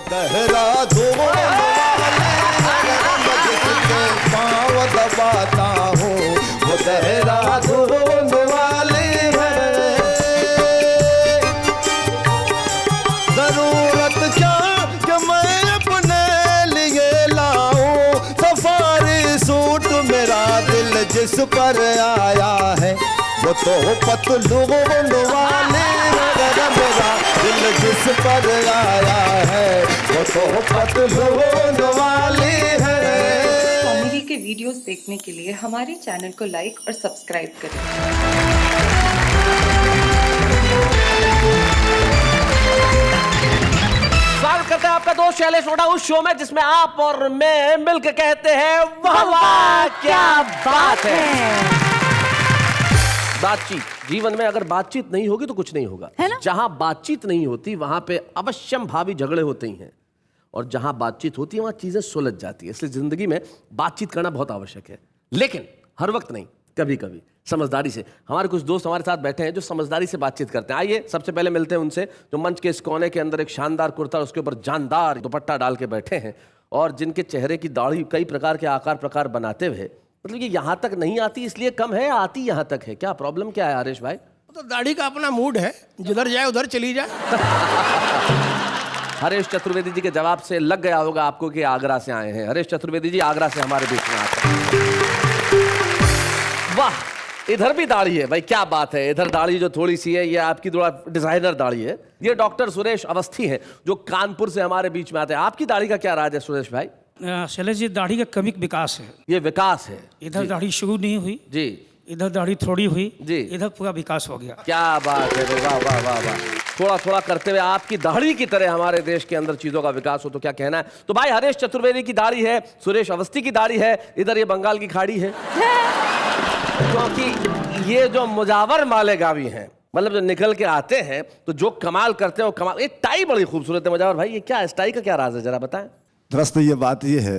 देहरादून पाँव दबाता हूँ, वो देहरादून वाली है। जरूरत क्या कि मैं अपने लिए लाऊं, सफारी सूट मेरा दिल जिस पर आया है, वो तो पतलून वाली है। मेरा दिल जिस पर आया है, वो तो पतलून वाली है। कॉमेडी के वीडियोस देखने के लिए हमारे चैनल को लाइक और सब्सक्राइब करें। स्वागत करते हैं आपका दोस्त शैलेश रोड़ा उस शो में जिसमें आप और मैं मिलकर कहते हैं वाह वाह क्या बात है। बातचीत, जीवन में अगर बातचीत नहीं होगी तो कुछ नहीं होगा, है ना? जहां बातचीत नहीं होती वहां पे अवश्यम भावी झगड़े होते ही हैं, और जहां बातचीत होती है वहां चीजें सुलझ जाती है। इसलिए जिंदगी में बातचीत करना बहुत आवश्यक है, लेकिन हर वक्त नहीं, कभी कभी समझदारी से। हमारे कुछ दोस्त हमारे साथ बैठे हैं जो समझदारी से बातचीत करते हैं। आइए सबसे पहले मिलते हैं उनसे, जो मंच के इस कोने के अंदर एक शानदार कुर्ता और उसके ऊपर जानदार दुपट्टा डाल के बैठे हैं, और जिनके चेहरे की दाढ़ी कई प्रकार के आकार प्रकार बनाते हुए, मतलब ये यहाँ तक नहीं आती इसलिए कम है, आती यहाँ तक है। क्या प्रॉब्लम क्या है हरीश भाई? तो दाढ़ी का अपना मूड है, जिधर जाए उधर चली जाए। हरीश चतुर्वेदी जी के जवाब से लग गया होगा आपको कि आगरा से आए हैं। हरीश चतुर्वेदी जी आगरा से हमारे बीच में आते हैं। वाह, इधर भी दाढ़ी है भाई, क्या बात है। इधर दाढ़ी जो थोड़ी सी है ये आपकी थोड़ा डिजाइनर दाढ़ी है। ये डॉक्टर सुरेश अवस्थी हैं जो कानपुर से हमारे बीच में आते हैं। आपकी दाढ़ी का क्या राज है सुरेश भाई? शैलेश जी, दाढ़ी का क्रमिक विकास है। ये विकास है, इधर दाढ़ी शुरू नहीं हुई जी, इधर दाढ़ी थोड़ी हुई जी, इधर पूरा विकास हो गया। क्या बात है, वाह वाह वाह वाह। थोड़ा थोड़ा करते हुए आपकी दाढ़ी की तरह हमारे देश के अंदर चीजों का विकास हो तो क्या कहना है। तो भाई हरीश चतुर्वेदी की दाढ़ी है, सुरेश अवस्थी की दाढ़ी है, इधर ये बंगाल की खाड़ी है। क्योंकि ये जो मुजावर मालेगावी हैं, मतलब जो निकल के आते हैं तो जो कमाल करते हैं वो कमाल। ये टाई बड़ी खूबसूरत है मुजावर भाई, ये क्या इस टाई का क्या राज है जरा बताएं। दरअसल ये बात ये है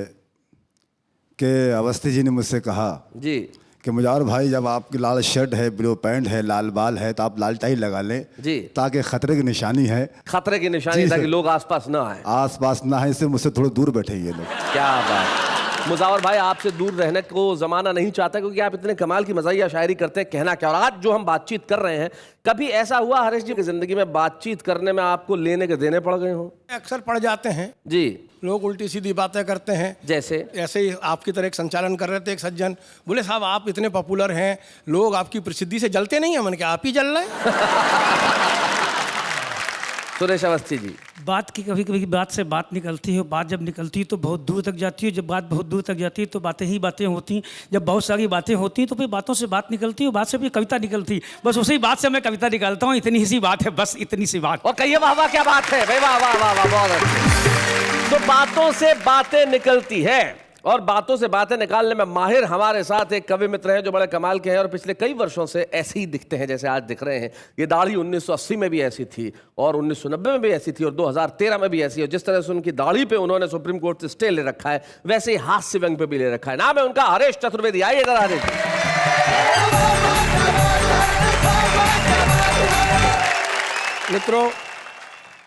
कि अवस्थी जी ने मुझसे कहा जी कि मुजावर भाई, जब आपकी लाल शर्ट है, ब्लू पैंट है, लाल बाल है, तो आप लाल टाई लगा लें जी, ताकि खतरे की निशानी है। खतरे की निशानी ताकि लोग आसपास ना आए। आसपास ना है, इससे मुझसे थोड़ा दूर बैठे ये लोग। क्या बात। मुजावर भाई आपसे दूर रहने को जमाना नहीं चाहता क्योंकि आप इतने कमाल की मज़ाहिया शायरी करते हैं, कहना क्या। और आज जो हम बातचीत कर रहे हैं, कभी ऐसा हुआ हरीश जी की जिंदगी में बातचीत करने में आपको लेने के देने पड़ गए हो? अक्सर पड़ जाते हैं जी। लोग उल्टी सीधी बातें करते हैं। जैसे ऐसे ही आपकी तरह एक संचालन कर रहे थे एक सज्जन, बोले साहब आप इतने पॉपुलर हैं, लोग आपकी प्रसिद्धि से जलते नहीं है। मैंने कहा आप ही जल रहे हैं। सुरेश अवस्थी जी, बात की कभी कभी बात से बात निकलती है, बात जब निकलती है तो बहुत दूर तक जाती है। जब बात बहुत दूर तक जाती है तो बातें ही बातें होती हैं। जब बहुत सारी बातें होती हैं तो फिर बातों से बात निकलती है, बात से भी कविता निकलती है। बस उसी बात से मैं कविता निकालता हूँ। इतनी ही सी बात है, बस इतनी सी बात। और कहिए वाह वाह क्या बात है भाई, वाह वाह वाह वाह, बहुत अच्छे। तो बातों से बातें निकलती है, और बातों से बातें निकालने में माहिर हमारे साथ एक कवि मित्र हैं जो बड़े कमाल के हैं और पिछले कई वर्षों से ऐसे ही दिखते हैं जैसे आज दिख रहे हैं। ये दाढ़ी 1980 में भी ऐसी थी, और 1990 में भी ऐसी थी, और 2013 में भी ऐसी है। जिस तरह से उनकी दाढ़ी पे उन्होंने सुप्रीम कोर्ट से स्टे ले रखा है, वैसे ही हास्य व्यंग पे भी ले रखा है। नाम है उनका हरीश चतुर्वेदी। आइए इधर हरीश। मित्रों,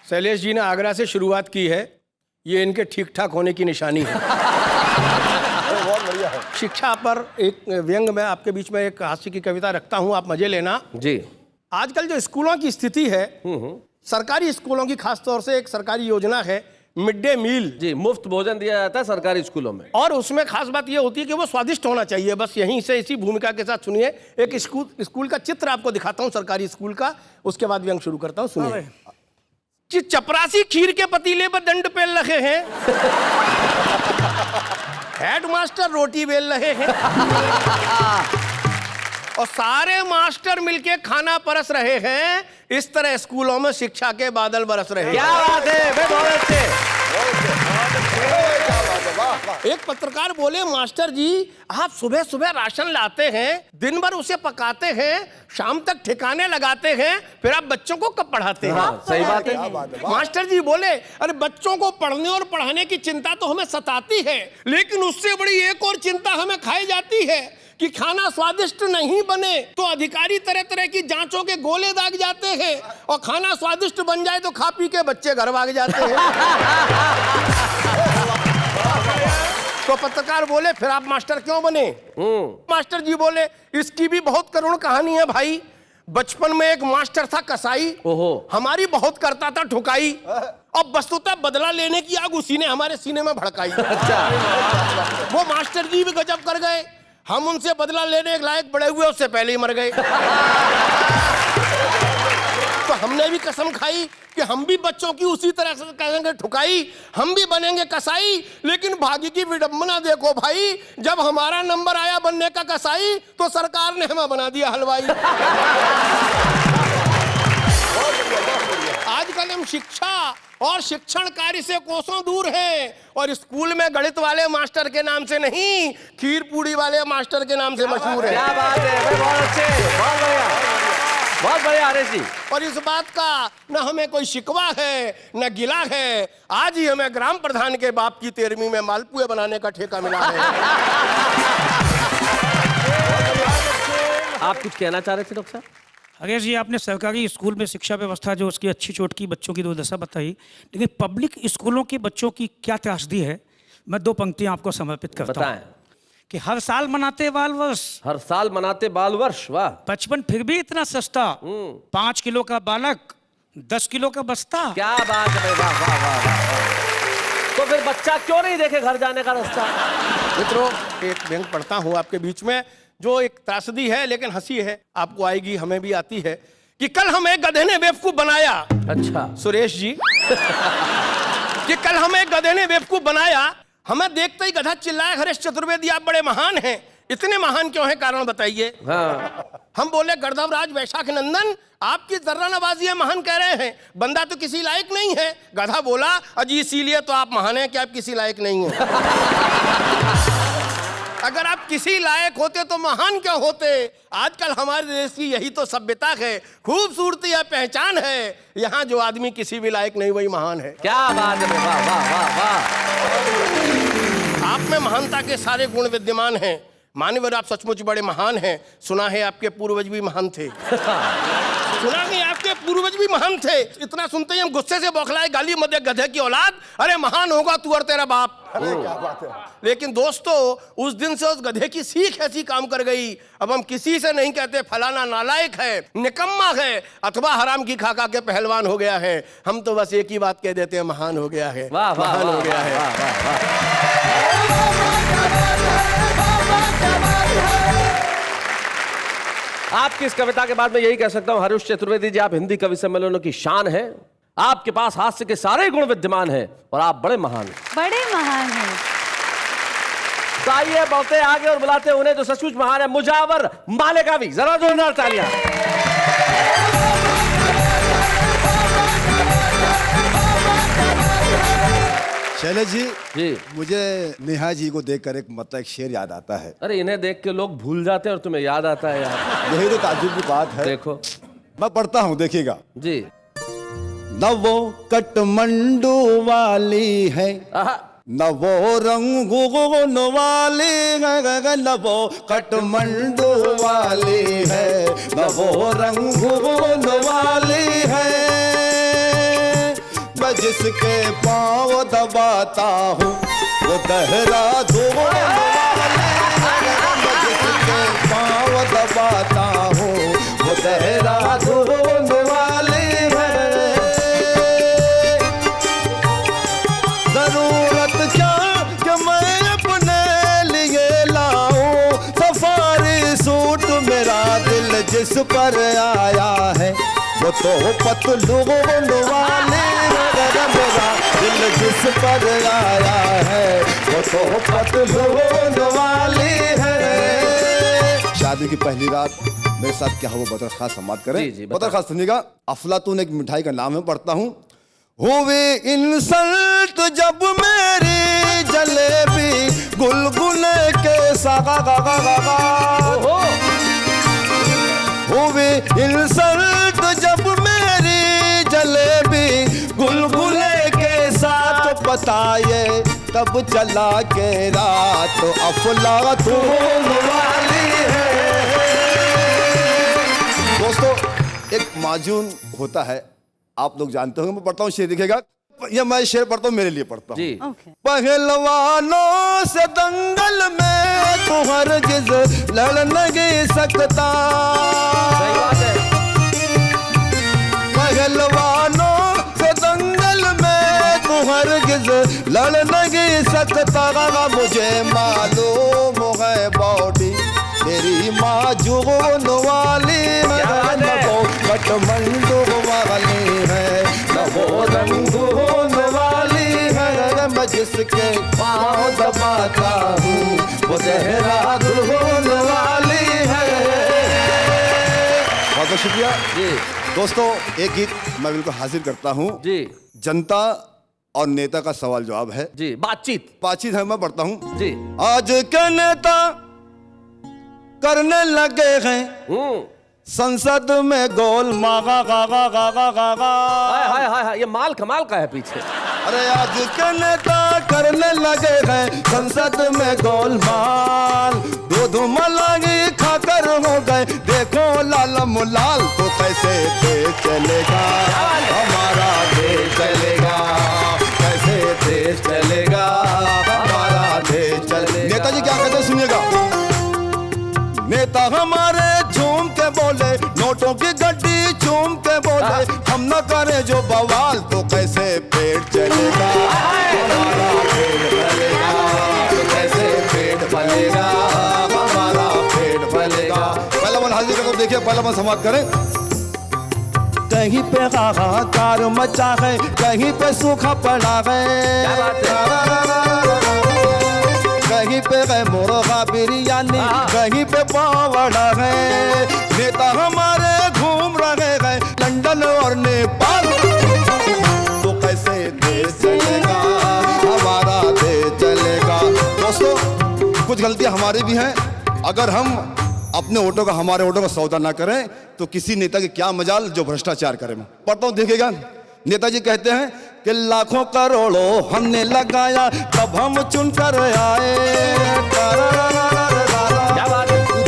शैलेश जी ने आगरा से शुरुआत की है, ये इनके ठीक ठाक होने की निशानी है। बहुत बढ़िया है। शिक्षा पर एक व्यंग में आपके बीच में एक हास्य की कविता रखता हूं, आप मजे लेना जी। आजकल जो स्कूलों की स्थिति है, सरकारी स्कूलों की खासतौर से एक सरकारी योजना है मिड डे मील जी, मुफ्त भोजन दिया जाता है सरकारी स्कूलों में, और उसमें खास बात यह होती है कि वो स्वादिष्ट होना चाहिए। बस यहीं से इसी भूमिका के साथ सुनिए, एक स्कूल का चित्र आपको दिखाता हूं, सरकारी स्कूल का, उसके बाद व्यंग शुरू करता हूं। सुनिए। चपरासी खीर के पतीले पर दंड पेल रहे हैं, हेडमास्टर रोटी बेल रहे हैं, और सारे मास्टर मिलके खाना परस रहे हैं। इस तरह स्कूलों में शिक्षा के बादल बरस रहे हैं। क्या बात है, बहुत अच्छे। एक पत्रकार बोले, मास्टर जी आप सुबह सुबह राशन लाते हैं, दिन भर उसे पकाते हैं, शाम तक ठिकाने लगाते हैं, फिर आप बच्चों को कब पढ़ाते हैं? हाँ, सही बात है। मास्टर जी बोले, अरे बच्चों को पढ़ने और पढ़ाने की चिंता तो हमें सताती है, लेकिन उससे बड़ी एक और चिंता हमें खाई जाती है कि खाना स्वादिष्ट नहीं बने तो अधिकारी तरह तरह की जांचों के गोले दाग जाते हैं, और खाना स्वादिष्ट बन जाए तो खा पी के बच्चे घर भाग जाते हैं। तो पत्रकार बोले फिर आप मास्टर क्यों बने? मास्टर जी बोले इसकी भी बहुत करुण कहानी है भाई। बचपन में एक मास्टर था कसाई, हमारी बहुत करता था ठुकाई। अब वस्तुतः बदला लेने की आग उसी ने हमारे सीने में भड़काई। अच्छा। वो मास्टर जी भी गजब कर गए, हम उनसे बदला लेने के लायक बड़े हुए उससे पहले ही मर गए। तो हमने भी कसम खाई कि हम भी बच्चों की उसी तरह से करेंगे ठुकाई, हम भी बनेंगे कसाई। लेकिन भाग्य की विडंबना देखो भाई, जब हमारा नंबर आया बनने का कसाई तो सरकार ने हमें बना दिया हलवाई। आजकल हम शिक्षा और शिक्षण कार्य से कोसों दूर हैं और स्कूल में गणित वाले मास्टर के नाम से नहीं, खीर पूड़ी वाले मास्टर के नाम से मशहूर है। क्या बात है, बहुत अच्छे, बहुत बढ़िया, बहुत बढ़िया आर एस जी। और इस बात का न हमें कोई शिकवा है न गिला है। आज ही हमें ग्राम प्रधान के बाप की 13वीं में मालपुए बनाने का ठेका मिला है। आप कुछ कहना चाह रहे थे डॉक्टर साहब? अरे जी, आपने सरकारी स्कूल में शिक्षा व्यवस्था जो उसकी अच्छी चोट की बच्चों की दुर्दशा बताई, लेकिन पब्लिक स्कूलों के बच्चों की क्या त्रासदी है, मैं 2 पंक्तियां आपको समर्पित करता हूँ। कि हर साल मनाते बाल वर्ष, हर साल मनाते बाल वर्ष, वाह। बचपन फिर भी इतना सस्ता, 5 किलो का बालक 10 किलो का बस्ता। क्या बात है, वाह वाह वाह वाह। तो फिर बच्चा क्यों नहीं देखे घर जाने का रास्ता? मित्रों, एक व्यंग पढ़ता हूँ आपके बीच में जो एक त्रासदी है लेकिन हंसी है, आपको आएगी हमें भी आती है। कि कल हमें गधे ने बेवकूफ बनाया। अच्छा सुरेश जी। कि कल हमें गधे ने बेवकूफ बनाया, हमें देखते ही गधा चिल्लाया हरेश चतुर्वेदी आप बड़े महान हैं। इतने महान क्यों है, कारण बताइए। हाँ। हम बोले गर्दभराज वैशाख नंदन आपकी जर्रा नवाजी है, महान कह रहे हैं, बंदा तो किसी लायक नहीं है। गधा बोला अजी इसीलिए तो आप महान हैं कि आप किसी लायक नहीं हैं। अगर आप किसी लायक होते तो महान क्या होते। आजकल हमारे देश की यही तो सभ्यता है, खूबसूरती है, पहचान है। यहाँ जो आदमी किसी भी लायक नहीं वही महान है। क्या बात है, वाह वाह वाह वाह। आप में महानता के सारे गुण विद्यमान हैं। मानवर आप सचमुच बड़े महान हैं। सुना है आपके पूर्वज भी महान थे। सुना है आपके पूर्वज भी महान थे। इतना सुनते ही हम गुस्से से बौखलाए, गाली मत दे गधे की औलाद, अरे महान होगा तू और तेरा बाप। अरे क्या बात है। लेकिन दोस्तों, उस दिन से उस गधे की सीख ऐसी काम कर गई, अब हम किसी से नहीं कहते फलाना नालायक है, निकम्मा है, अथवा हराम की खाका के पहलवान हो गया है। हम तो बस एक ही बात कह देते हैं, महान हो गया है, महान हो गया है। आपकी इस कविता के बाद मैं यही कह सकता हूं, हरीश चतुर्वेदी जी आप हिंदी कवि सम्मेलनों की शान है। आपके पास हास्य के सारे गुण विद्यमान हैं और आप बड़े महान हैं, बड़े महान हैं। तो आइए बढ़ते आगे और बुलाते उन्हें जो सचमुच महान है, मुजावर मालेगावी। जरा जोरदार तालियां। शैलेश जी, जी मुझे नेहा जी को देखकर एक मतलब एक शेर याद आता है। अरे इन्हें देख के लोग भूल जाते हैं और तुम्हें याद आता है यार। यही तो ताज्जुब की बात है। देखो मैं पढ़ता हूँ, देखिएगा। जी। न वो कठमंडू वाली है, आहा। न वो रंगून वाली है, न वो कठमंडू वाली है, न वो रंगून वाली है। मैं जिसके पाँव दबाता हूँ वो देहरादून वाली है, मैं जिसके पाँव दबाता हूँ वो देहरादून वाली है। जरूरत क्या कि मैं अपने लिए लाऊं सफारी सूट, मेरा दिल जिस पर आया है वो तो पतलून वाली है। मेरा दिल जिस पर आया है वो तो पतलून वाली है। शादी की पहली रात मेरे साथ क्या हो, बतर खास संवाद करें। जी, जी, बतर खास सुनिएगा। अफलातून एक मिठाई का नाम है, पढ़ता हूँ। हुए इंसल्ट जब मेरी जलेबी गुलगुले के सागा हुए इंसल्ट जब मेरी जलेबी गुलगुले के साथ बताए, तब चला के रात अफलातून वाली है। दोस्तों, एक माजून होता है, आप लोग जानते होंगे। मैं पढ़ता हूँ शेर, दिखेगा। ये मैं शेर पढ़ता हूँ, मेरे लिए पढ़ता हूँ। जी पहलवानों से दंगल में तू हरगिज लड़ नहीं सकता, सही बात है। पहलवानों से दंगल में तू हरगिज लड़ नहीं सकता। मुझे मालूम है बॉडी तेरी माजून वाली है, कठमंडू वाली है, वो रंगून वाली है, मैं जिसके पाँव दबाता हूँ वो देहरादून वाली है। बहुत बहुत शुक्रिया जी दोस्तों। एक गीत मैं बिल्कुल हाजिर करता हूँ जी जनता और नेता का सवाल जवाब है। जी बातचीत है, मैं पढ़ता हूँ जी। आज के नेता करने लगे हैं संसद में गोल मागा गागा गागा गागा। हाय हाय हाय, ये माल कमाल का है पीछे। अरे आज के नेता करने लगे हैं संसद में गोलमाल, दूध मलाई खाकर हो गए देखो लाल मुलाल। तो कैसे देश चलेगा हमारा, देश चलेगा कैसे देश चलेगा हमारा, देश चलेगा। नेताजी क्या कहते हैं सुनिएगा। नेता हमारे झूम के बोले, नोटों की गड्डी झूम के बोले, हम न करें जो बवाल तो कैसे पेट चलेगा हमारा, पेट फलेगा तो कैसे पेट फलेगा हमारा, पेट फलेगा। पहला मन हाजिर करो, देखिए पहला मन समाप्त करें। कहीं पे हाहाकार मचा है, कहीं पे सूखा पड़ा है, कहीं पे है मुर्गा बिरयानी, कहीं पे पावड़ा है। नेता हमारे घूम रहे हैं लंदन और नेपाल, तो कैसे देश चलेगा हमारा, देश चलेगा। दोस्तों कुछ गलतियां हमारी भी हैं, अगर हम अपने वोटों का, हमारे वोटों का सौदा ना करें तो किसी नेता की क्या मजाल जो भ्रष्टाचार करे। मैं पढ़ता हूँ देखिएगा। नेताजी कहते हैं कि लाखों करोड़ों हमने लगाया तब हम चुन कर आए,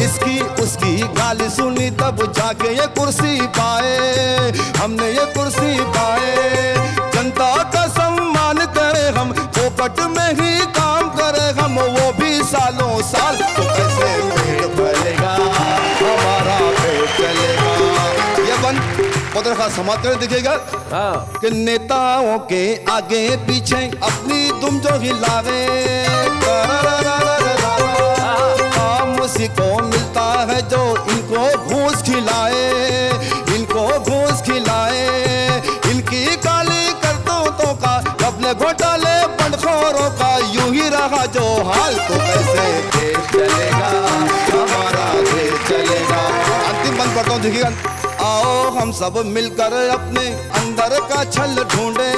इसकी उसकी गाली सुनी तब जाके ये कुर्सी पाए, हमने ये कुर्सी पाए। जनता का सम्मान करे हम, पोपट में ही काम करे हम, वो भी सालों साल। तो कैसे पेट फलेगा हमारा, पेट चलेगा। ये बन पत्र का समाप्त कर देखिएगा कि नेताओं के आगे पीछे अपनी दुम जो हिलावे, काम उसी को मिलता है जो इनको घूस खिलाए, इनको घूस खिलाए। इनकी काली करतूतों का, अपने घोटाले बंडखोरों का यूं ही रहा जो हाल, तो कैसे देश चलेगा हमारा, देश चलेगा। अंतिम बंद करता हूँ देखिएगा। आओ हम सब मिलकर अपने अंदर का छल ढूंढे,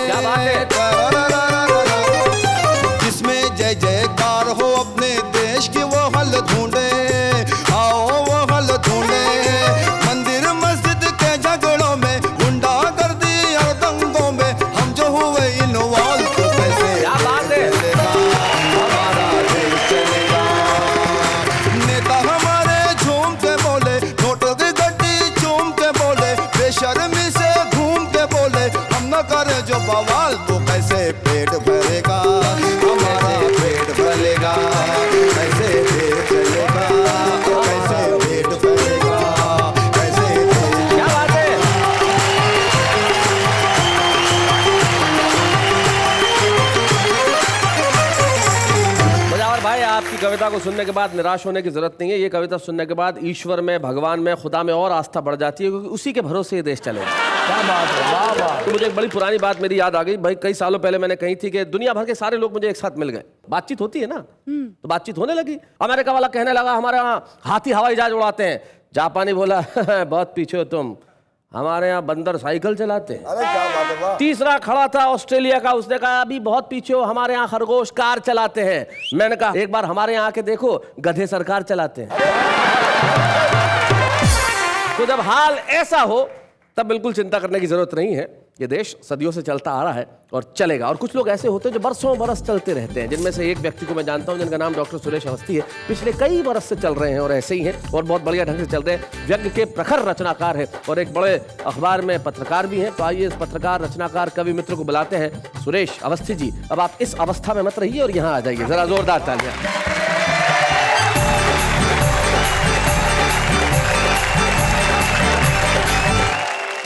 जिसमें जय जयकार हो अपने देश की वो हल ढूंढे। आओ वो हल ढूंढे, मंदिर मस्जिद के झगड़ों में, गुंडागर्दी और दंगों में हम जो हुए इन्वॉल्व, तो कैसे चलेगा हमारा, देश चलेगा। नेता हमारे झूम के बोले, नोटों की गड्डी झूम के बोले, बेशर्मी से घूम के बोले, हम न करें जो बवाल तो कैसे पेट भरेगा हमारा, पेट फलेगा कैसे पेट चलेगा, कैसे पेट फलेगा कैसे पेट। क्या बात है। मुजावर भाई, आपकी कविता को सुनने के बाद निराश होने की जरूरत नहीं है। ये कविता सुनने के बाद ईश्वर में, भगवान में, खुदा में और आस्था बढ़ जाती है, क्योंकि उसी के भरोसे ये देश चलेगा। क्या बात है, वाह वाह। तो मुझे एक बड़ी पुरानी बात मेरी याद आ गई भाई। कई सालों पहले मैंने कही थी कि दुनिया भर के सारे लोग मुझे एक साथ मिल गए, बातचीत होती है ना, तो बातचीत होने लगी। अमेरिका वाला कहने लगा हमारे यहाँ हाथी हवाई जहाज उड़ाते हैं। जापानी बोला बहुत पीछे हो तुम, हमारे यहाँ बंदर साइकिल चलाते हैं। अरे क्या बात है, वाह। तीसरा खड़ा था ऑस्ट्रेलिया का, उसने कहा अभी बहुत पीछे हो, हमारे यहाँ खरगोश कार चलाते हैं। मैंने कहा एक बार हमारे यहाँ आके देखो, गधे सरकार चलाते हैं। तो जब हाल ऐसा हो तब बिल्कुल चिंता करने की जरूरत नहीं है। ये देश सदियों से चलता आ रहा है और चलेगा। और कुछ लोग ऐसे होते हैं जो बरसों बरस चलते रहते हैं, जिनमें से एक व्यक्ति को मैं जानता हूं जिनका नाम डॉक्टर सुरेश अवस्थी है। पिछले कई बरस से चल रहे हैं और ऐसे ही हैं और बहुत बढ़िया ढंग से चल रहे हैं। व्यंग्य के प्रखर रचनाकार है और एक बड़े अखबार में पत्रकार भी हैं। तो आइए इस पत्रकार, रचनाकार, कवि मित्र को बुलाते हैं, सुरेश अवस्थी जी। अब आप इस अवस्था में मत रहिए और यहाँ आ जाइए, जरा जोरदार तालियां।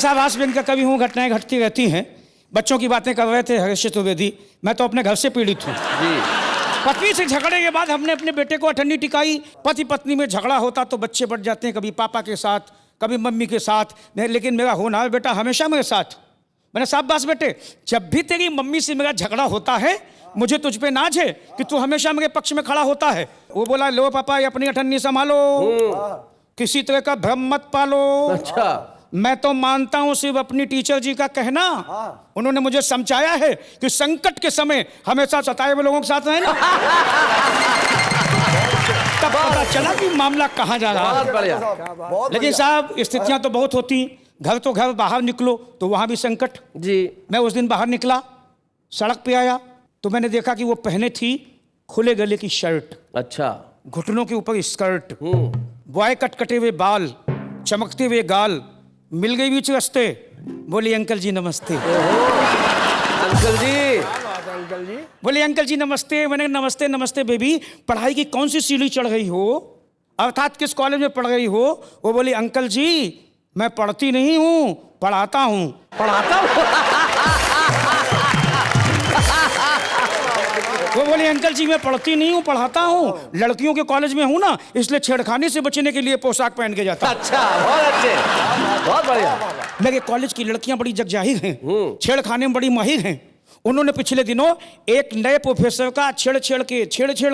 शाबाश, व्यंग्य का कवि हूँ, घटनाएं घटती रहती हैं। बच्चों की बातें कर रहे थे हरीश चतुर्वेदी, मैं तो अपने घर से पीड़ित हूँ जी। पत्नी से झगड़े के बाद हमने अपने बेटे को अठन्नी टिकाई। पति पत्नी में झगड़ा होता तो बच्चे बढ़ जाते हैं, कभी पापा के साथ, कभी मम्मी के साथ, लेकिन मेरा होनहार बेटा हमेशा मेरे साथ। मैंने शाबाश बेटे, जब भी तेरी मम्मी से मेरा झगड़ा होता है मुझे तुझ पे नाज है कि तू हमेशा मेरे पक्ष में खड़ा होता है। वो बोला, लो पापा ये अपनी अठन्नी संभालो, किसी तरह का भ्रम मत पालो। अच्छा, मैं तो मानता हूं सिर्फ अपनी टीचर जी का कहना। उन्होंने मुझे समझाया है कि संकट के समय हमेशा सताए हुए लोगों के साथ रहना। तब पता चला कि मामला कहां जा रहा बहुत बढ़िया। है। लेकिन साहब स्थितियां तो बहुत होती, घर तो घर, बाहर निकलो तो वहां भी संकट जी। मैं उस दिन बाहर निकला, सड़क पे आया तो मैंने देखा कि वो पहने थी खुले गले की शर्ट, अच्छा, घुटनों के ऊपर स्कर्ट, बॉय कटकटे हुए बाल, चमकते हुए गाल, मिल गई बीच रास्ते, बोली अंकल जी नमस्ते। अंकल जी, अंकल जी बोले अंकल जी नमस्ते। मैंने नमस्ते नमस्ते बेबी, पढ़ाई की कौन सी सीढ़ी चढ़ गई हो, अर्थात किस कॉलेज में पढ़ गई हो। वो बोली अंकल जी मैं पढ़ती नहीं हूँ, पढ़ाता हूँ। पढ़ाता हूँ। वो बोली अंकल जी मैं पढ़ती नहीं हूँ, पढ़ाता हूँ, लड़कियों के कॉलेज में हूँ ना, इसलिए छेड़खानी से बचने के लिए पोशाक पहन के जाता। अच्छा, बहुत अच्छे, बहुत बढ़िया। मेरे कॉलेज की लड़कियां बड़ी जगजाहिर हैं, छेड़खाने में बड़ी माहिर हैं। उन्होंने पिछले दिनों एक नए प्रोफेसर का छेड़ छेड़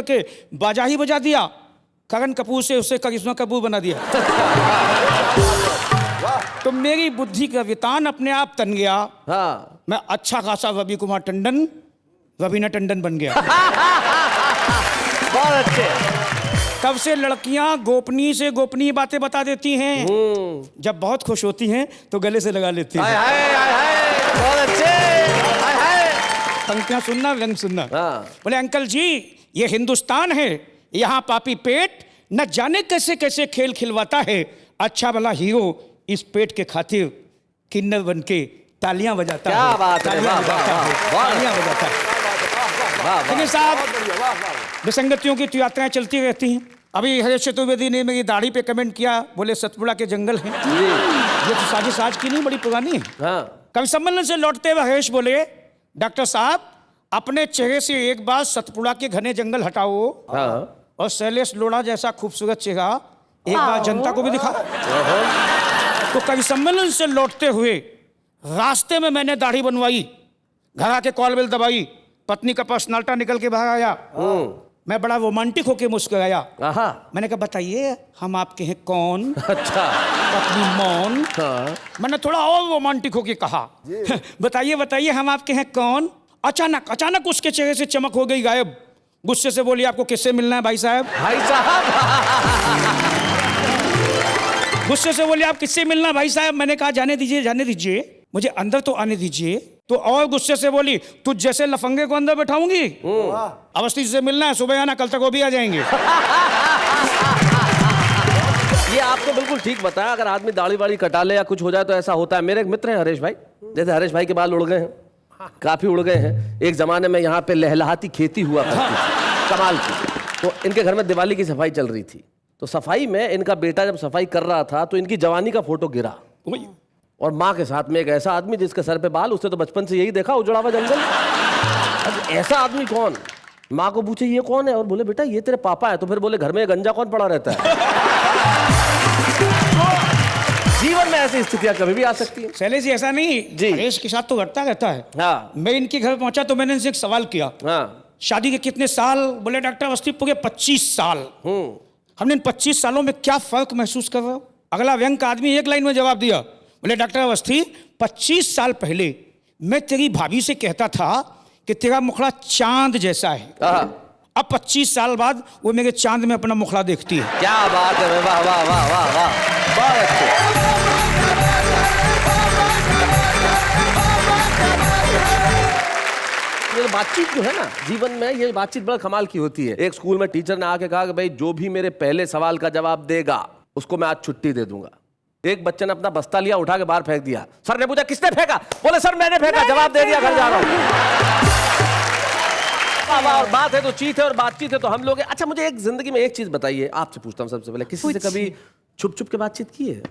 के बाजा ही बजा दिया। करण कपूर से उसे करिश्मा कपूर बना दिया। तो मेरी बुद्धि का वितान अपने आप तन गया। हाँ, मैं अच्छा खासा रवि कुमार टंडन, रवीना टंडन बन गया। बहुत अच्छे। तब से लड़कियां गोपनीय से गोपनीय बातें बता देती हैं। जब बहुत खुश होती हैं तो गले से लगा लेती हैं। हाय हाय हाय हाय, बहुत अच्छे। हाय हाय। पंक्तियां सुनना, व्यंग सुनना। हाँ। बोले अंकल जी ये हिंदुस्तान है, यहाँ पापी पेट न जाने कैसे कैसे खेल खिलवाता है। अच्छा भला हीरो इस पेट के खातिर किन्नर बन के तालियां बजाता है। क्या बात है, तालियां वाह, बजाता वाह, है, वाह। तालियां बजाता है। वाह, लेकिन वाह। साहब विसंगतियों की तो यात्राएं चलती रहती हैं। अभी हरीश चतुर्वेदी ने मेरी दाढ़ी पे कमेंट किया, बोले सतपुड़ा के जंगल हैं। जी। ये तो साजिश आज की नहीं, बड़ी पुरानी है। हाँ, कवि सम्मेलन से लौटते हुए हरीश बोले, डॉक्टर साहब अपने चेहरे से एक बार सतपुड़ा के घने जंगल हटाओ हाँ। और शैलेश लोढ़ा जैसा खूबसूरत चेहरा एक बार जनता को भी दिखाओ। तो कवि सम्मेलन से लौटते हुए रास्ते में मैंने दाढ़ी बनवाई, घर आके कॉल बेल दबाई, पत्नी का पर्सनाल्टा निकल के बाहर आया। मैं बड़ा रोमांटिक होके मुस्कुराया। आहा। मैंने कहा बताइए हम आपके हैं कौन। अच्छा। पत्नी मौन। हाँ। मैंने थोड़ा और रोमांटिक होके कहा बताइए बताइए हम आपके हैं कौन। अचानक उसके चेहरे से चमक हो गई गायब। गुस्से से बोली आपको किससे मिलना है भाई साहब। भाई साहब। गुस्से से बोली आप किससे मिलना है भाई साहब। मैंने कहा जाने दीजिए मुझे अंदर तो आने दीजिए। तो और गुस्से से बोली तुझ जैसे लफंगे को अंदर बैठाऊंगी। अवस्थी से मिलना है, सुबह आना, कल तक वो भी आ जाएंगे। ये आपको बिल्कुल ठीक बताया। अगर आदमी दाढ़ी वाड़ी कटा ले या कुछ हो जाए तो ऐसा होता है। मेरे एक मित्र हैं हरीश भाई, जैसे हरीश भाई के बाल उड़ गए हैं, काफी उड़ गए हैं। एक जमाने में यहाँ पे लहलहाती खेती हुआ करती थी, कमाल की। तो इनके घर में दिवाली की सफाई चल रही थी। तो सफाई में इनका बेटा जब सफाई कर रहा था तो इनकी जवानी का फोटो गिरा और माँ के साथ में एक ऐसा आदमी जिसके सर पे बाल, उसने तो बचपन से यही देखा उजड़ा हुआ जंगल। अब ऐसा आदमी कौन। माँ को पूछे ये कौन है और बोले बेटा ये तेरे पापा है। तो फिर बोले घर में गंजा कौन पड़ा रहता है। जीवन में ऐसी स्थितियां कभी भी आ सकती हैं। शैलेश जी ऐसा नहीं जी। हरीश के साथ तो घटता रहता है। हाँ। मैं इनके घर पहुंचा तो मैंने इनसे एक सवाल किया, हाँ। शादी के कितने साल। बोले डॉक्टर अवस्थी पूरे 25 साल। हमने इन 25 सालों में क्या फर्क महसूस कर रहे हो। अगला व्यंग का आदमी एक लाइन में जवाब दिया, बोले डॉक्टर अवस्थी 25 साल पहले मैं तेरी भाभी से कहता था कि तेरा मुखड़ा चांद जैसा है। अब 25 साल बाद वो मेरे चांद में अपना मुखड़ा देखती है। क्या बात है, वाह वाह वाह वाह वाह, बहुत अच्छे। ये बातचीत जो है ना जीवन में, ये बातचीत बड़ा कमाल की होती है। एक स्कूल में टीचर ने आके कहा कि भाई जो भी मेरे पहले सवाल का जवाब देगा उसको मैं आज छुट्टी दे दूंगा। एक बच्चे ने अपना बस्ता लिया, उठा के बाहर फेंक दिया। सर ने पूछा किसने फेंका? बोले सर मैंने फेंका, जवाब दे दिया, घर जा रहा हूँ। और बात है तो चीत है और बातचीत है तो हम लोग। अच्छा मुझे एक जिंदगी में एक चीज बताइए, आपसे पूछता हूँ सबसे पहले, किसी से कभी छुप छुप के बातचीत की है?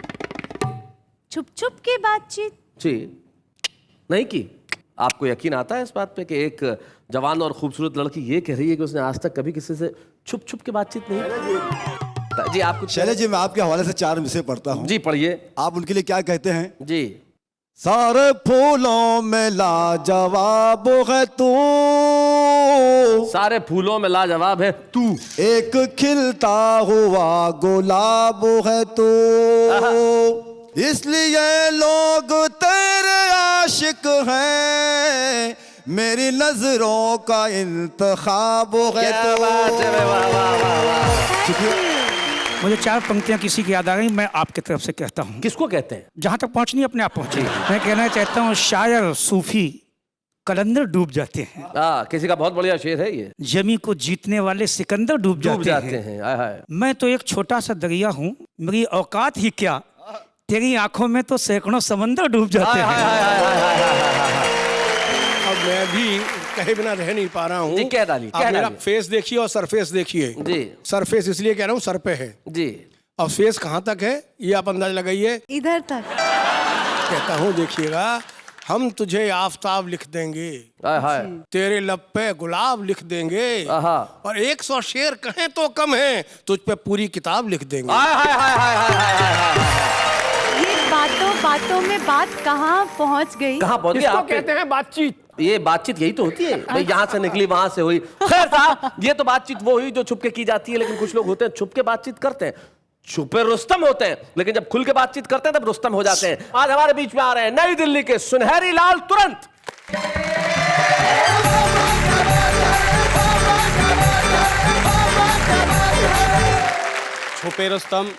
छुप छुप के बातचीत जी नहीं की? आपको यकीन आता है इस बात पे कि एक जवान और खूबसूरत लड़की ये कह रही है कि उसने आज तक कभी किसी से छुप छुप के बातचीत नहीं की? जी आपको शैलेश जी, मैं आपके हवाले से 4 विषय पढ़ता हूँ। जी पढ़िए। आप उनके लिए क्या कहते हैं? जी सारे फूलों में लाजवाब है तू, सारे फूलों में लाजवाब है तू, एक खिलता हुआ गुलाब है तू, इसलिए लोग तेरे आशिक हैं, मेरी नजरों का इंतखाब है क्या तू। बात है, वाह वाह वाह वाह। मुझे 4 पंक्तियां किसी की याद आ गई, मैं आपकी तरफ से कहता हूँ। किसको कहते हैं? जहाँ तक पहुँचनी अपने आप पहुँची। मैं कहना चाहता हूँ शायर सूफी कलंदर डूब जाते हैं, किसी का बहुत बढ़िया शेर है ये। जमी को जीतने वाले सिकंदर डूब डूब जाते जाते हैं। हैं। आय हाय। मैं तो एक छोटा सा दरिया हूँ, मेरी औकात ही क्या, तेरी आंखों में तो सैकड़ों समंदर डूब जाते हाय, हाय, हैं। हाय, हाय, हाय, हाय, हाय, हाय। अब मैं भी कहे बिना रह नहीं पा रहा हूँ। जी, कह डालिए, आप कह मेरा डालिए। फेस देखिए और सरफेस देखिए। जी सरफेस इसलिए कह रहा हूँ सर पे है, जी और फेस कहाँ तक है ये आप अंदाज लगाइए। इधर तक। कहता हूँ देखिएगा, हम तुझे आफताब लिख देंगे, हाय हाय। तेरे लब पे गुलाब लिख देंगे, आहा। और 100 शेर कहें तो कम है, तुझ पे पूरी किताब लिख देंगे। हाय हाय हाय हाय हाय हाय हाय हाय। ये बातों बातों में बात कहाँ पहुँच गई? कहाँ पहुंच गए इसको आप? कहते हैं बातचीत। ये बातचीत यही तो होती है भाई, यहाँ से निकली वहां से हुई। खैर साहब, ये तो बातचीत वो हुई जो छुप के की जाती है, लेकिन कुछ लोग होते हैं छुप के बातचीत करते हैं, छुपे रुस्तम होते हैं, लेकिन जब खुल के बातचीत करते हैं तब रुस्तम हो जाते हैं। आज हमारे बीच में आ रहे हैं नई दिल्ली के सुनहरी लाल तुरंत। छुपे रुस्तम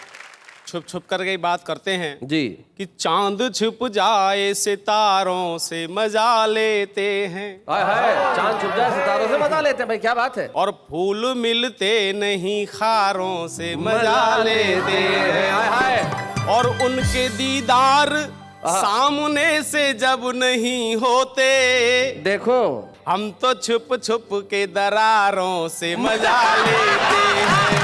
छुप छुप कर के बात करते हैं जी कि चांद छुप जाए सितारों से मजा लेते हैं, हाय हाय, चांद छुप जाए सितारों से मजा लेते हैं भाई, क्या बात है। और फूल मिलते नहीं खारों से मजा लेते हैं, हाय हाय। और उनके दीदार सामने से जब नहीं होते, देखो हम तो छुप छुप के दरारों से मजा लेते हैं।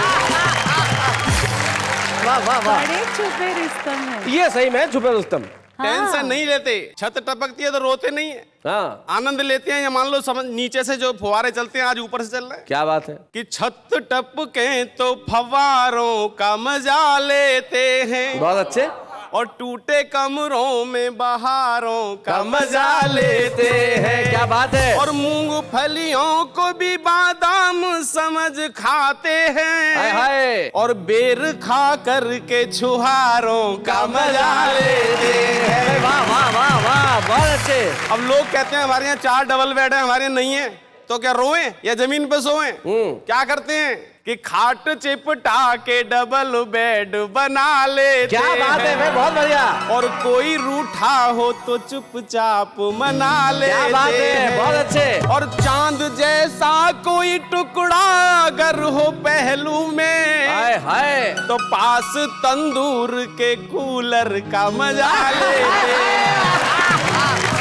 वाह वाह वाह, बड़े छुपे रुस्तम है। ये सही में छुपे रुस्तम। टेंशन नहीं लेते, छत टपकती है तो रोते नहीं है, हाँ आनंद लेते हैं। या मान लो समझ नीचे से जो फुहारे चलते हैं आज ऊपर से चल रहे हैं, क्या बात है। कि छत टपके तो फव्वारों का मजा लेते हैं, बहुत अच्छे। और टूटे कमरों में बहारों का मजा लेते हैं। क्या बात है। और मूंगफलियों को भी बादाम समझ खाते हैं, हाय हाय। और बेर खा करके छुहारों का मजा लेते हैं। वाह वाह वाह वाह, बहुत अच्छे। अब लोग कहते हैं हमारे यहाँ 4 डबल बेड है, हमारे यहाँ नहीं है, तो क्या रोएं या जमीन पे सोएं? क्या करते हैं कि खाट चिपटा के डबल बेड बना लेते क्या बात है भाई, बहुत बढ़िया। और कोई रूठा हो तो चुपचाप मना लेते क्या बात है, बहुत अच्छे। और चांद जैसा कोई टुकड़ा अगर हो पहलू में, हाय हाय, तो पास तंदूर के कूलर का मजा लेते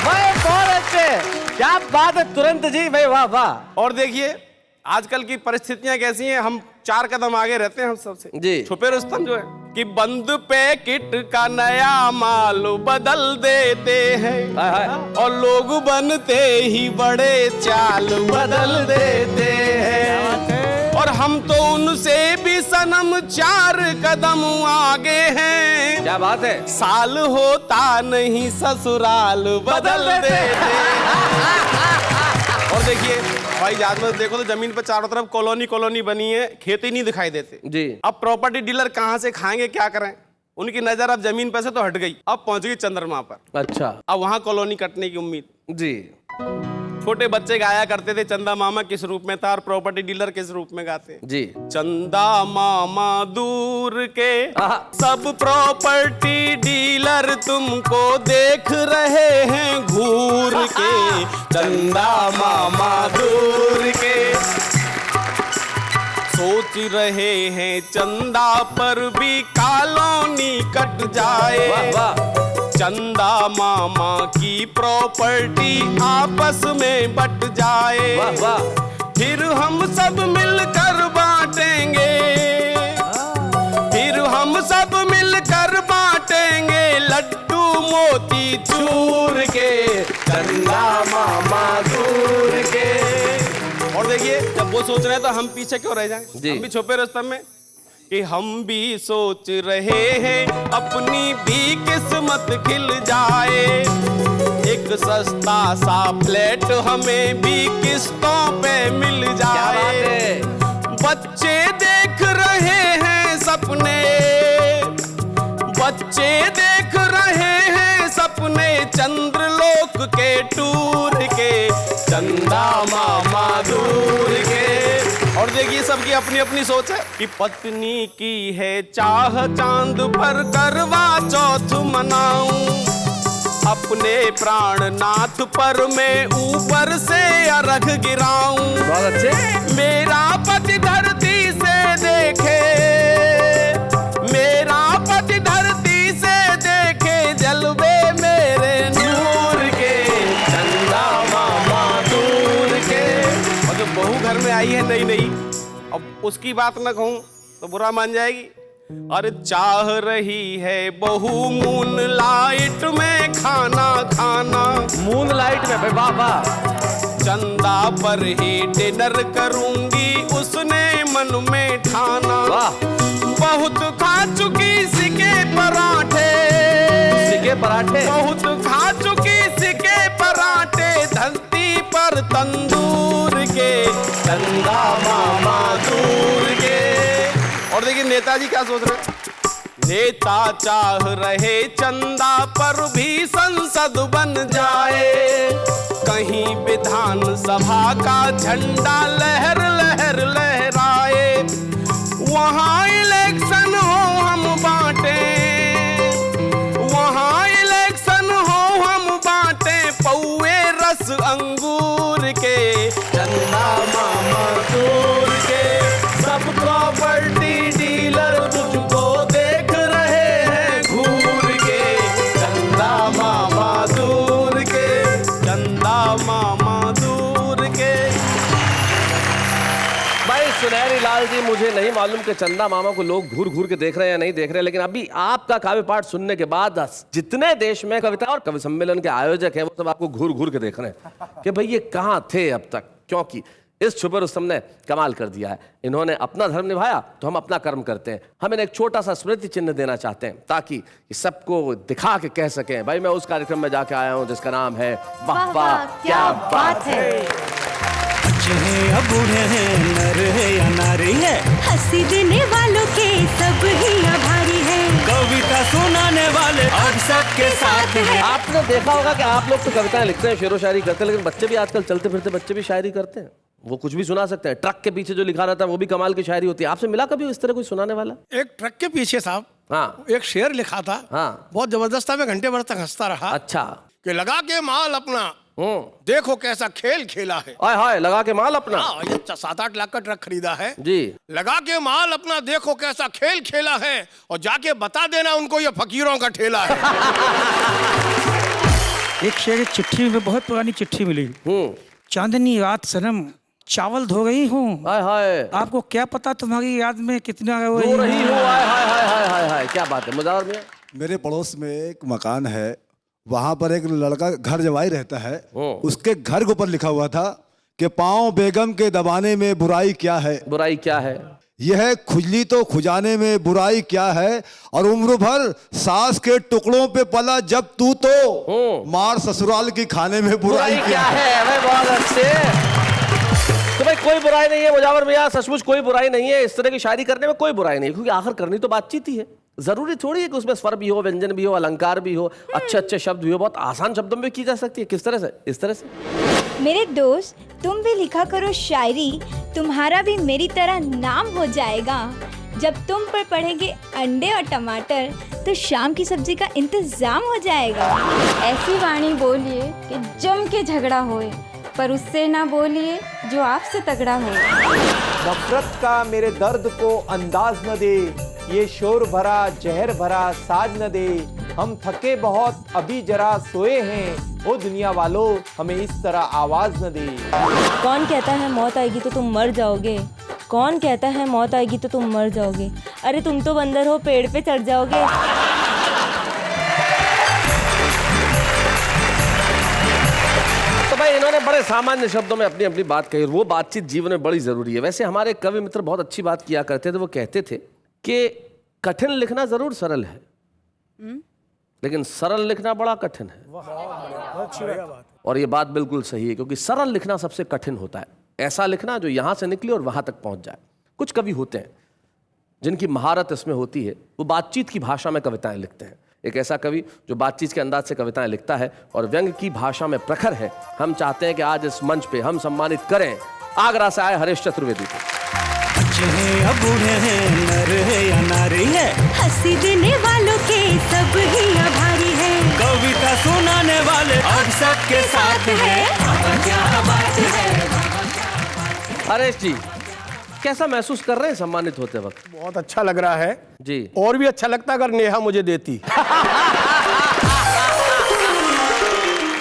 भाई बहुत अच्छे। क्या बात है तुरंत जी भाई, वाह वाह। और देखिए आजकल की परिस्थितियां कैसी हैं, हम 4 कदम आगे रहते हैं हम सबसे। जी। छुपे रुस्तम जो है कि बंद पैकेट का नया माल बदल देते हैं, हाय हाय। और लोग बनते ही बड़े चाल बदल देते हैं, और हम तो उनसे भी सनम 4 कदम आगे हैं। क्या बात है। साल होता नहीं ससुराल बदल देते हैं। और देखिए भाई याद में देखो तो जमीन पर चारों तरफ कॉलोनी कॉलोनी बनी है, खेती नहीं दिखाई देते जी। अब प्रॉपर्टी डीलर कहाँ से खाएंगे, क्या करें? उनकी नजर अब जमीन पर से तो हट गई, अब पहुंच गई चंद्रमा पर। अच्छा अब वहां कॉलोनी कटने की उम्मीद। जी। छोटे बच्चे गाया करते थे चंदा मामा किस रूप में था और प्रॉपर्टी डीलर किस रूप में गाते हैं। जी। चंदा मामा दूर के सब प्रॉपर्टी डीलर तुमको देख रहे हैं घूर के। चंदा मामा दूर के सोच रहे हैं चंदा पर भी कॉलोनी कट जाए। वाह वाह। चंदा मामा की प्रॉपर्टी आपस में बट जाए। वाह वाह। फिर हम सब मिलकर बांटेंगे, फिर हम सब मिलकर बांटेंगे लड्डू मोती चूर के। चंदा मामा दूर के। और देखिए जब वो सोच रहे हैं तो हम पीछे क्यों रह जाएं? हम भी छुपे रुस्तम में कि हम भी सोच रहे हैं अपनी भी किस्मत खिल जाए। एक सस्ता सा फ्लैट हमें भी किस्तों पे मिल जाए। बच्चे देख रहे हैं सपने, बच्चे देख रहे हैं सपने चंद्रलोक के टूर के। चंदा मामा दूर के। और देखिए सबकी अपनी अपनी सोच है कि पत्नी की है चाह चांद पर करवा चौथ मनाऊं। अपने प्राणनाथ पर मैं ऊपर से अर्घ गिराऊं। बहुत अच्छे। मेरा पति धरती से देखे, मेरा पति धरती से देखे जलवे मेरे नूर के। चंदा मामा दूर के। और जो बहू घर में आई है नई नई, अब उसकी बात न कहूं तो बुरा मान जाएगी। और चाह रही है बहू मून लाइट में खाना खाना। मून लाइट में भाई वाह वाह। चंदा पर ही डिनर करूंगी उसने मन में ठाना। वाह। बहुत खा चुकी सिके पराठे, सिके पराठे। बहुत खा चुकी सिके पराठे धरती पर तंदूर के। चंदा मामा दूर के। और देखिए नेताजी क्या सोच रहे हैं। नेता चाह रहे चंदा पर भी संसद बन जाए। कहीं विधानसभा का झंडा लहर लहर लहराए। वहां इलेक्शन हो हम बांटे, वहां इलेक्शन हो हम बांटे पौए रस अंगूर के। चंदा मामा दूर के। सब प्रॉपर्टी डीलर तुझको देख रहे हैं घूर के। चंदा मामा दूर के। चंदा मामा दूर के। भाई सुनहरी लाल जी, मुझे नहीं मालूम कि चंदा मामा को लोग घूर घूर के देख रहे हैं या नहीं देख रहे हैं, लेकिन अभी आपका काव्य पाठ सुनने के बाद जितने देश में कविता और कवि सम्मेलन के आयोजक हैं वो सब आपको घूर घूर के देख रहे हैं कि भाई ये कहाँ थे अब तक। क्योंकि इस छुपे रुस्तम ने कमाल कर दिया है। इन्होंने अपना धर्म निभाया तो हम अपना कर्म करते हैं। हम इन्हें एक छोटा सा स्मृति चिन्ह देना चाहते हैं ताकि सबको दिखा के कह सकें भाई मैं उस कार्यक्रम में जाके आया हूं जिसका नाम है वाह वाह क्या बात है। बच्चे हैं या बूढ़े हैं, नर है या नारी है, हंसी देने वालों के सब ही आभारी है। कविता सुनाने वाले अब सबके साथ है। आपने देखा होगा कि आप लोग तो कविताएं लिखते हैं, शेरो शायरी करते हैं, लेकिन बच्चे भी आजकल चलते फिरते बच्चे भी शायरी करते हैं। वो कुछ भी सुना सकते हैं। ट्रक के पीछे जो लिखा रहता है वो भी कमाल की शायरी होती है। आपसे मिला कभी इस तरह कोई सुनाने वाला? एक ट्रक के पीछे साहब हाँ एक शेर लिखा था। हाँ बहुत जबरदस्त था। मैं घंटे भर तक हंसता रहा। अच्छा। कि लगा के माल अपना देखो कैसा खेल खेला है। हाय हाय लगा के माल अपना। ये 7-8 लाख का ट्रक खरीदा है जी। लगा के माल अपना देखो कैसा खेल खेला है और जाके बता देना उनको ये फकीरों का ठेला है। एक शेर एक चिट्ठी में, बहुत पुरानी चिट्ठी मिली। चांदनी रात सनम चावल धो रही हूँ, हाय हाय आपको क्या पता तुम्हारी याद में कितना धो रही हूँ। हाय हाय हाय हाय हाय हाय क्या बात है मुजावर मियां। मेरे पड़ोस में एक मकान है, वहां पर एक लड़का घर जवाई रहता है। उसके घर के ऊपर लिखा हुआ था कि पाँव बेगम के दबाने में बुराई क्या है। बुराई क्या है? यह खुजली तो खुजाने में बुराई क्या है, और उम्र भर सास के टुकड़ों पे पला जब तू तो मार ससुराल की खाने में बुराई क्या है। भाई बहुत अच्छे। तो भाई कोई बुराई नहीं है मुजावर भैया, सचमुच कोई बुराई नहीं है। इस तरह की शायरी करने में कोई बुराई नहीं है, क्योंकि आखिर करनी तो बातचीत ही है। जरूरी थोड़ी है कि उसमें स्वर भी हो, व्यंजन भी हो, अलंकार भी हो, अच्छे अच्छे शब्द भी हो। बहुत आसान शब्दों में की जा सकती है। किस तरह से? इस तरह से मेरे दोस्त, तुम भी लिखा करो शायरी, तुम्हारा भी मेरी तरह नाम हो जाएगा। जब तुम पर पड़ेंगे अंडे और टमाटर तो शाम की सब्जी का इंतजाम हो जाएगा। ऐसी वाणी बोलिए कि जम के झगड़ा होए, पर उससे ना बोलिए जो आपसे तगड़ा हो। नफरत का मेरे दर्द को अंदाज न दे, ये शोर भरा जहर भरा साज न दे। हम थके बहुत अभी जरा सोए हैं, ओ दुनिया वालों हमें इस तरह आवाज न दे। कौन कहता है मौत आएगी तो तुम मर जाओगे? कौन कहता है मौत आएगी तो तुम मर जाओगे? अरे तुम तो बंदर हो, पेड़ पे चढ़ जाओगे। तो भाई इन्होंने बड़े सामान्य शब्दों में अपनी अपनी बात कही, वो बातचीत जीवन में बड़ी जरूरी है। वैसे हमारे कवि मित्र बहुत अच्छी बात किया करते थे, वो कहते थे कि कठिन लिखना जरूर सरल है, लेकिन सरल लिखना बड़ा कठिन है। और ये बात बिल्कुल सही है, क्योंकि सरल लिखना सबसे कठिन होता है। ऐसा लिखना जो यहां से निकले और वहां तक पहुंच जाए। कुछ कवि होते हैं जिनकी महारत इसमें होती है, वो बातचीत की भाषा में कविताएं लिखते हैं। एक ऐसा कवि जो बातचीत के अंदाज से कविताएं लिखता है और व्यंग की भाषा में प्रखर है। हम चाहते हैं कि आज इस मंच पे हम सम्मानित करें आगरा से आए हरीश चतुर्वेदी को। बूढ़े हैं, नर है या नारी है, हंसी देने वालों के सब ही आभारी है। कविता सुनाने वाले अब सबके साथ है। क्या बात है। हरीश जी, कैसा महसूस कर रहे हैं सम्मानित होते वक्त? बहुत अच्छा लग रहा है जी। और भी अच्छा लगता अगर नेहा मुझे देती।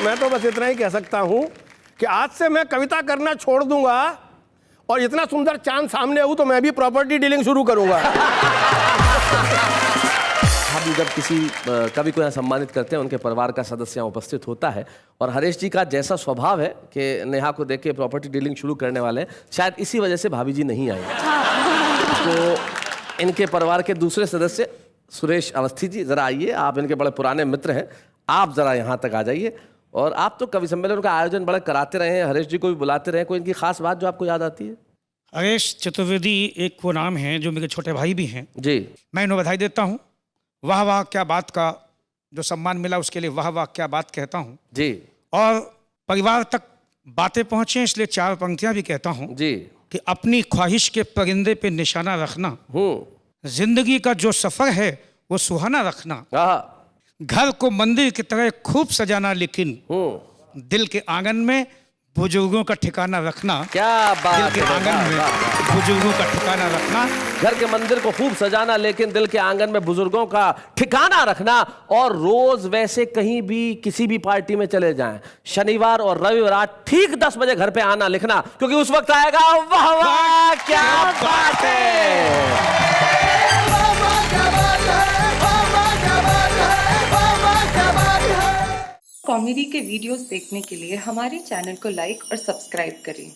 मैं तो बस इतना ही कह सकता हूं कि आज से मैं कविता करना छोड़ दूंगा और इतना सुंदर चांद सामने आऊं तो मैं भी प्रॉपर्टी डीलिंग शुरू करूंगा। हम जब किसी कवि को यहाँ सम्मानित करते हैं, उनके परिवार का सदस्य यहाँ उपस्थित होता है, और हरीश जी का जैसा स्वभाव है कि नेहा को देख के प्रॉपर्टी डीलिंग शुरू करने वाले हैं, शायद इसी वजह से भाभी जी नहीं आई। तो इनके परिवार के दूसरे सदस्य सुरेश अवस्थी जी, जरा आइए। आप इनके बड़े पुराने मित्र हैं, आप जरा यहाँ तक आ जाइए। और आप तो कवि सम्मेलन का आयोजन बड़ा कराते रहे हैं, हरीश जी को भी बुलाते रहे, कोई इनकी खास बात जो आपको याद आती है? हरीश चतुर्वेदी एक वो नाम है जो मेरे छोटे भाई भी हैं जी। मैं इन्हें बधाई देता हूँ। वाह वाह क्या बात का जो सम्मान मिला उसके लिए वाह वाह क्या बात कहता हूँ जी। और परिवार तक बातें पहुँचे इसलिए चार पंक्तियाँ भी कहता हूँ जी कि अपनी ख्वाहिश के परिंदे पे निशाना रखना, जिंदगी का जो सफर है वो सुहाना रखना, घर को मंदिर की तरह खूब सजाना, लेकिन दिल के आंगन में बुजुर्गों का ठिकाना रखना। क्या बात दिल के आंगन में बुजुर्गों का ठिकाना रखना। घर के मंदिर को खूब सजाना, लेकिन दिल के आंगन में बुजुर्गों का ठिकाना रखना। और रोज वैसे कहीं भी किसी भी पार्टी में चले जाएं, शनिवार और रविवार ठीक 10 बजे घर पे आना लिखना, क्योंकि उस वक्त आएगा वाह वाह क्या बात है। कॉमेडी के वीडियोस देखने के लिए हमारे चैनल को लाइक और सब्सक्राइब करें।